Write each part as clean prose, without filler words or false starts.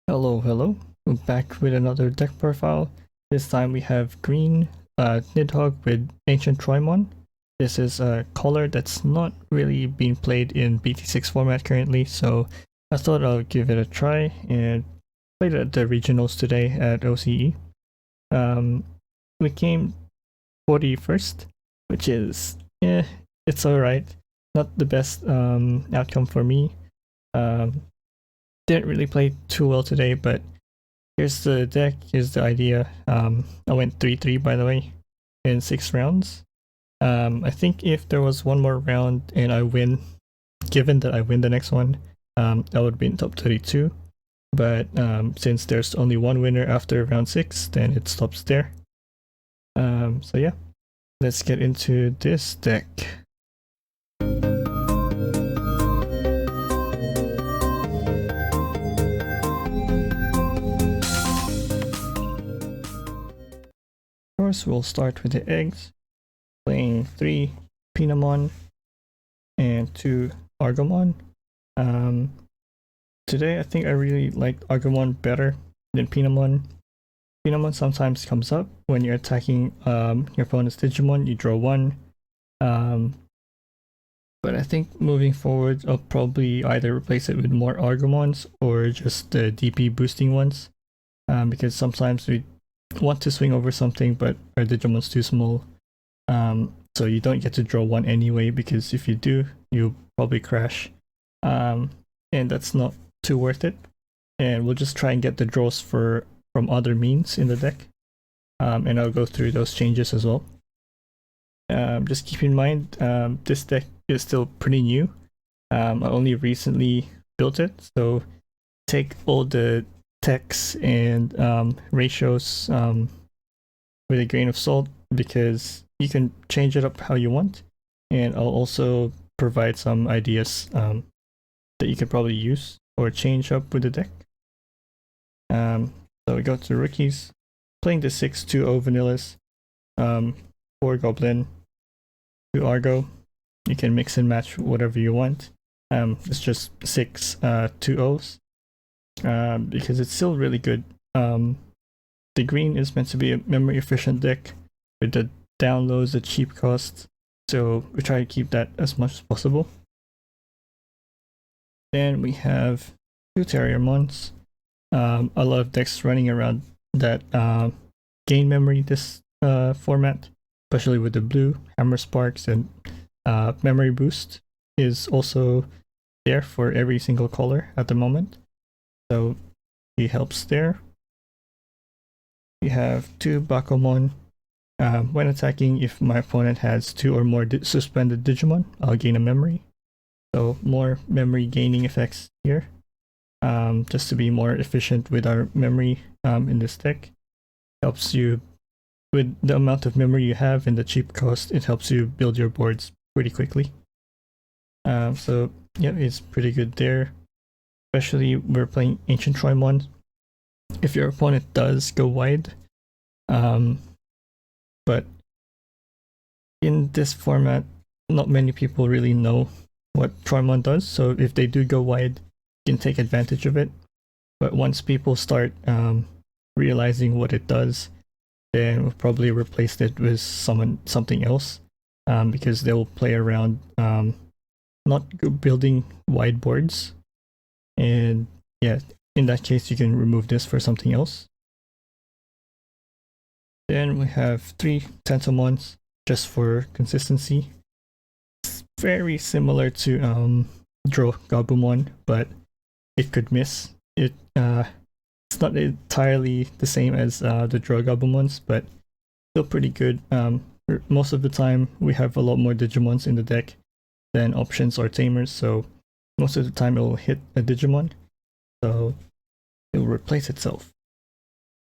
Hello. We're back with another deck profile. This time we have green Nidhogg with AncientTroymon. This is a color that's not really being played in BT6 format currently, so I thought I'll give it a try and played at the regionals today at OCE. We came 41st, which is, it's alright. Not the best outcome for me. Um, didn't really play too well today, but here's the deck, here's the idea. I went 3-3 by the way, in 6 rounds. I think if there was one more round and I win, given that I win the next one, I would be in top 32. But since there's only one winner after round 6, then it stops there. So yeah, let's get into this deck. Of course, we'll start with the eggs, playing 3 Pinamon and 2 Argomon. Today I think I really liked Argomon better than Pinamon. Pinamon sometimes comes up when you're attacking your opponent's Digimon, you draw 1. But I think moving forward I'll probably either replace it with more Argomons or just the DP boosting ones. Because sometimes we want to swing over something but our Digimon's too small. So you don't get to draw 1 anyway, because if you do, you'll probably crash. And that's not too worth it. And we'll just try and get the draws from other means in the deck. And I'll go through those changes as well. Just keep in mind, this deck is still pretty new. I only recently built it, so take all the text and ratios with a grain of salt, because you can change it up how you want, and I'll also provide some ideas that you could probably use or change up with the deck. So we go to rookies, playing the 6-2-0 vanillas, 4 Goblin, 2 Argo. You can mix and match whatever you want. It's just 6 2-0s. Because it's still really good. The green is meant to be a memory efficient deck with the downloads at cheap cost, so we try to keep that as much as possible. Then we have 2 Terriermons. A lot of decks running around that gain memory this format, especially with the blue Hammer Sparks, and memory boost is also there for every single color at the moment. So he helps there. We have 2 Bakumon. When attacking, if my opponent has 2 or more suspended Digimon, I'll gain a memory. So more memory gaining effects here. Just to be more efficient with our memory in this deck. Helps you with the amount of memory you have and the cheap cost, it helps you build your boards pretty quickly. So yeah, it's pretty good there. Especially we're playing AncientTroymon. If your opponent does go wide, but in this format, not many people really know what Troymon does. So if they do go wide, you can take advantage of it. But once people start realizing what it does, then we'll probably replace it with something else, because they'll play around not building wide boards. And yeah, in that case, you can remove this for something else. Then we have 3 Tentomons, just for consistency. It's very similar to Nidhoggmon, but it could miss. It's not entirely the same as the Nidhoggmons, but still pretty good. Most of the time, we have a lot more Digimons in the deck than options or Tamers, so most of the time it will hit a Digimon, so it will replace itself.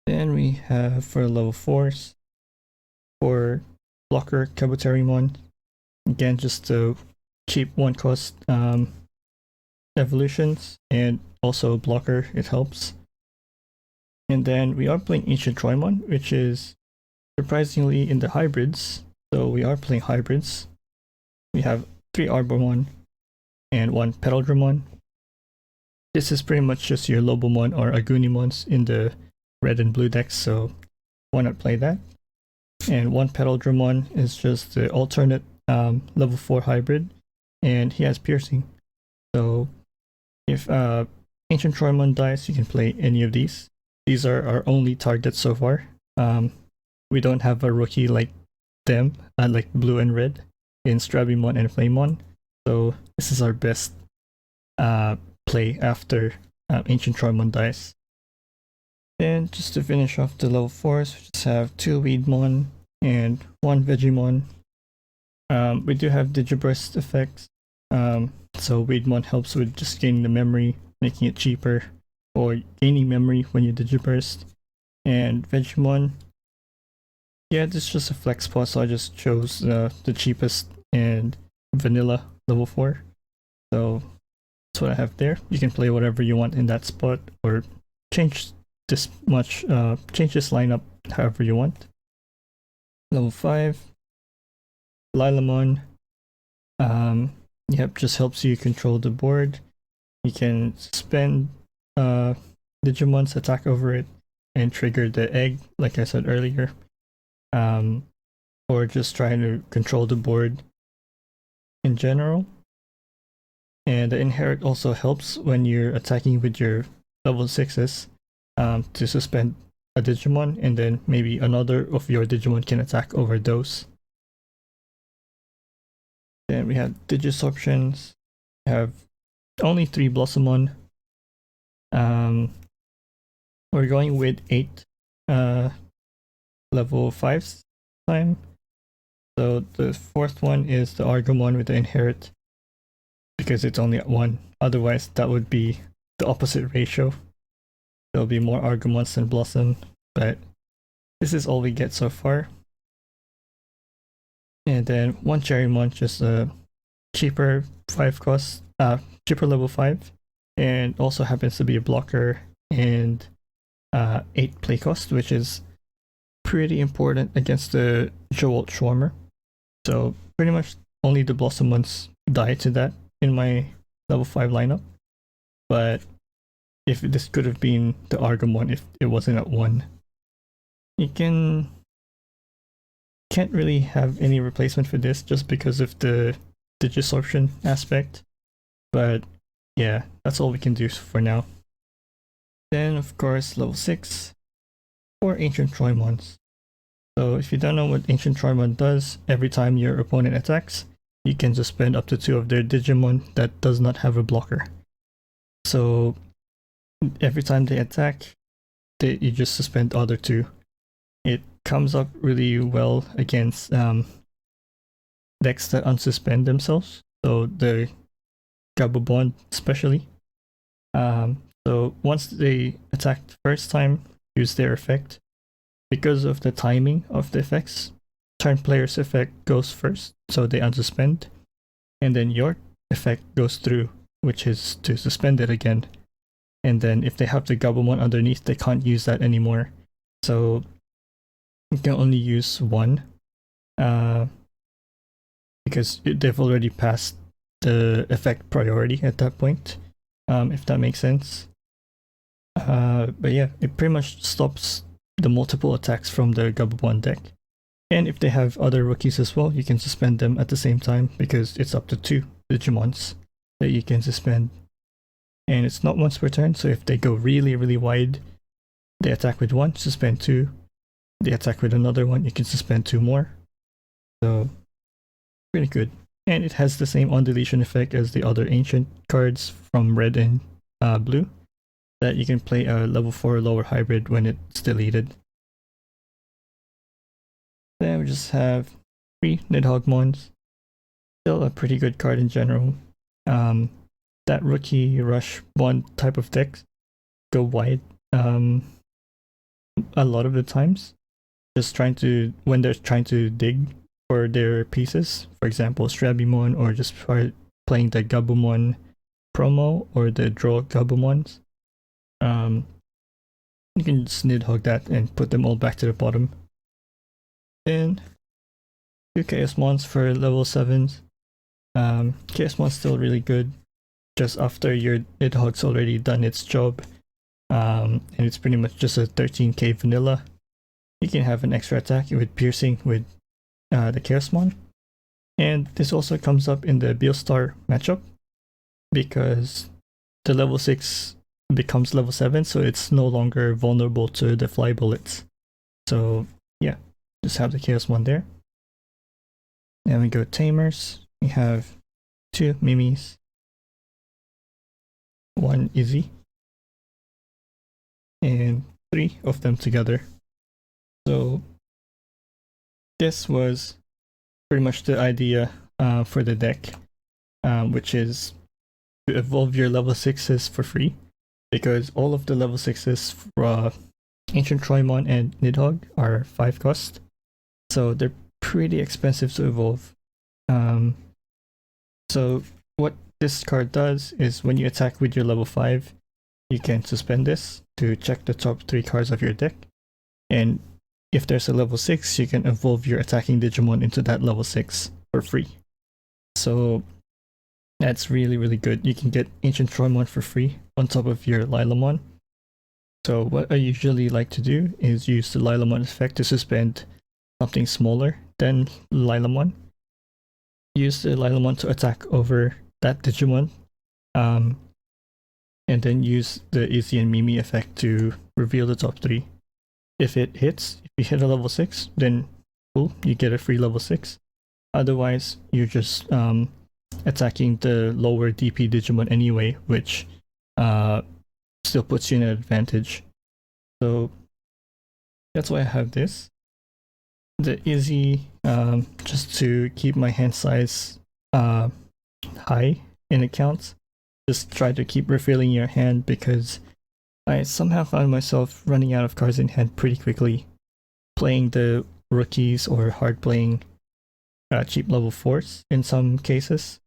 Then we have for level 4s, for blocker Kabuterimon, again just the cheap 1 cost evolutions, and also blocker, it helps. And then we are playing AncientTroymon, which is surprisingly in the hybrids, so we are playing hybrids. We have 3 Arbomon and 1 Petal Dramon. this is pretty much just your Lobomon or Agunimons in the red and blue decks, so why not play that? And one Petaldramon is just the alternate level 4 hybrid, and he has piercing. So if AncientTroymon dies, you can play any of these. These are our only targets so far. We don't have a rookie like them, like blue and red, in Strabimon and Flamemon. So this is our best play after AncientTroymon dies. And just to finish off the level 4s, we just have 2 Weedmon and 1 Vegemon. We do have Digiburst effects. So Weedmon helps with just gaining the memory, making it cheaper, or gaining memory when you Digiburst. And Vegemon, yeah, this is just a flex spot, so I just chose the cheapest and vanilla level 4. So that's what I have there. You can play whatever you want in that spot, or change this lineup however you want. Level 5, Lilamon. Yep, just helps you control the board. You can suspend Digimon's attack over it and trigger the egg, like I said earlier. Or just trying to control the board in general. And the inherit also helps when you're attacking with your level 6s to suspend a Digimon, and then maybe another of your Digimon can attack over those. Then we have Digisorptions. We have only 3 Blossomon. We're going with 8 level 5s time. So the 4th one is the Argomon with the inherit, because it's only at 1. Otherwise that would be the opposite ratio. There'll be more Argomons than Blossom, but this is all we get so far. And then 1 Cherrymon, just a cheaper 5 cost, cheaper level 5, and also happens to be a blocker and 8 play cost, which is pretty important against the Jolt Schwarmer. So pretty much only the Blossomons die to that in my level 5 lineup. But if this could have been the Argomon if it wasn't at 1. You can't really have any replacement for this just because of the Digisorption aspect. But yeah, that's all we can do for now. Then of course level 6 for AncientTroymons. So if you don't know what AncientTroymon does, every time your opponent attacks, you can suspend up to 2 of their Digimon that does not have a blocker. So every time they attack, you just suspend the other 2. It comes up really well against decks that unsuspend themselves, so the Gabobon especially. So once they attack the first time, use their effect. Because of the timing of the effects, turn player's effect goes first, so they unsuspend, and then your effect goes through, which is to suspend it again. And then if they have the Gabumon underneath, they can't use that anymore. So you can only use 1 because they've already passed the effect priority at that point, if that makes sense. But yeah, it pretty much stops the multiple attacks from the Gabumon deck. And if they have other rookies as well, you can suspend them at the same time, because it's up to 2 Digimons that you can suspend. And it's not once per turn, so if they go really, really wide, they attack with 1, suspend 2. They attack with another one, you can suspend 2 more. So, pretty good. And it has the same on-deletion effect as the other ancient cards from red and blue, that you can play a level 4 lower hybrid when it's deleted. Then we just have 3 Nidhoggmons. Still a pretty good card in general. That rookie rush bond type of decks go wide a lot of the times. Just when they're trying to dig for their pieces, for example Strabimon, or just playing the Gabumon promo or the draw Gabumons. You can just Nidhogg that and put them all back to the bottom. Then 2 Chaosmons for level 7s. Chaosmon's still really good. just after your Nidhogg's already done its job, and it's pretty much just a 13k vanilla. You can have an extra attack with piercing with the Chaosmon. And this also comes up in the Beelstar matchup because the level 6 becomes level 7, so it's no longer vulnerable to the fly bullets. So yeah, just have the Chaosmon there. Then we go Tamers. We have 2 Mimis, 1 Izzy, and 3 of them together. So this was pretty much the idea for the deck, which is to evolve your level 6s for free, because all of the level 6s for AncientTroymon and Nidhogg are 5 cost, so they're pretty expensive to evolve. So what this card does is when you attack with your level 5, you can suspend this to check the top 3 cards of your deck, and if there's a level 6, you can evolve your attacking Digimon into that level 6 for free. So that's really, really good. You can get AncientTroymon for free on top of your Lilamon. So what I usually like to do is use the Lilamon effect to suspend something smaller than Lilamon. Use the Lilamon to attack over that Digimon, and then use the Izzy and Mimi effect to reveal the top 3. If it hits, if you hit a level 6, then cool, you get a free level 6. Otherwise, you're just attacking the lower DP Digimon anyway, which still puts you in an advantage. So that's why I have this. The Izzy, just to keep my hand size high in accounts, just try to keep refilling your hand because I somehow found myself running out of cards in hand pretty quickly, playing the rookies or hard playing cheap level 4s in some cases.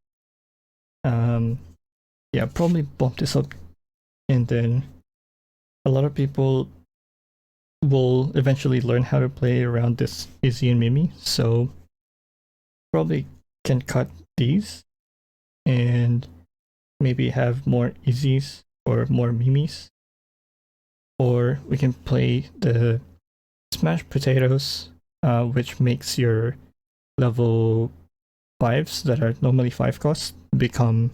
Yeah, probably bump this up, and then a lot of people will eventually learn how to play around this Izzy and Mimi, so probably can cut these and maybe have more Izzies or more Mimis. Or we can play the Smashed Potatoes, which makes your level 5s that are normally 5 cost become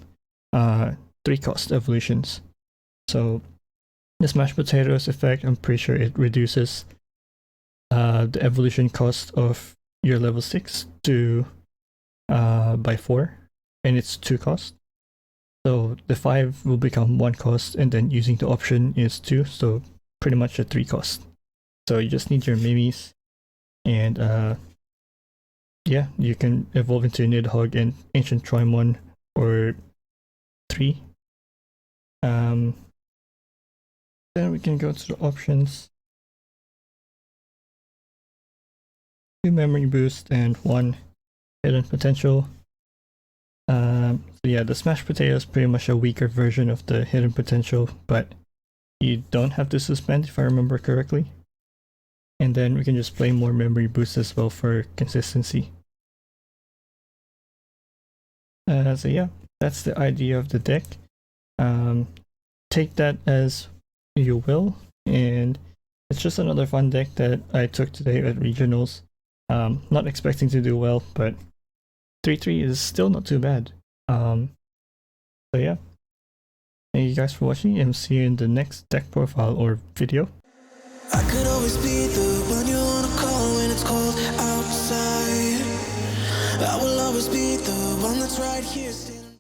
3 cost evolutions. So the Smashed Potatoes effect, I'm pretty sure it reduces the evolution cost of your level 6 to by 4, and it's 2 cost. So the 5 will become 1 cost, and then using the option is 2, so pretty much a 3 cost. So you just need your Mimis, and yeah, you can evolve into Nidhogg and AncientTroymon or 3. Then we can go to the options. 2 memory boost and 1 hidden potential. So yeah, the Smashed Potato is pretty much a weaker version of the hidden potential, but you don't have to suspend if I remember correctly. And then we can just play more memory boosts as well for consistency. So yeah, that's the idea of the deck. Take that as you will, and it's just another fun deck that I took today at regionals. Not expecting to do well, but 3-3 is still not too bad. So yeah, thank you guys for watching, and see you in the next deck profile or video. I could always be the one you wanna call when it's cold outside. I will always be the one that's right here.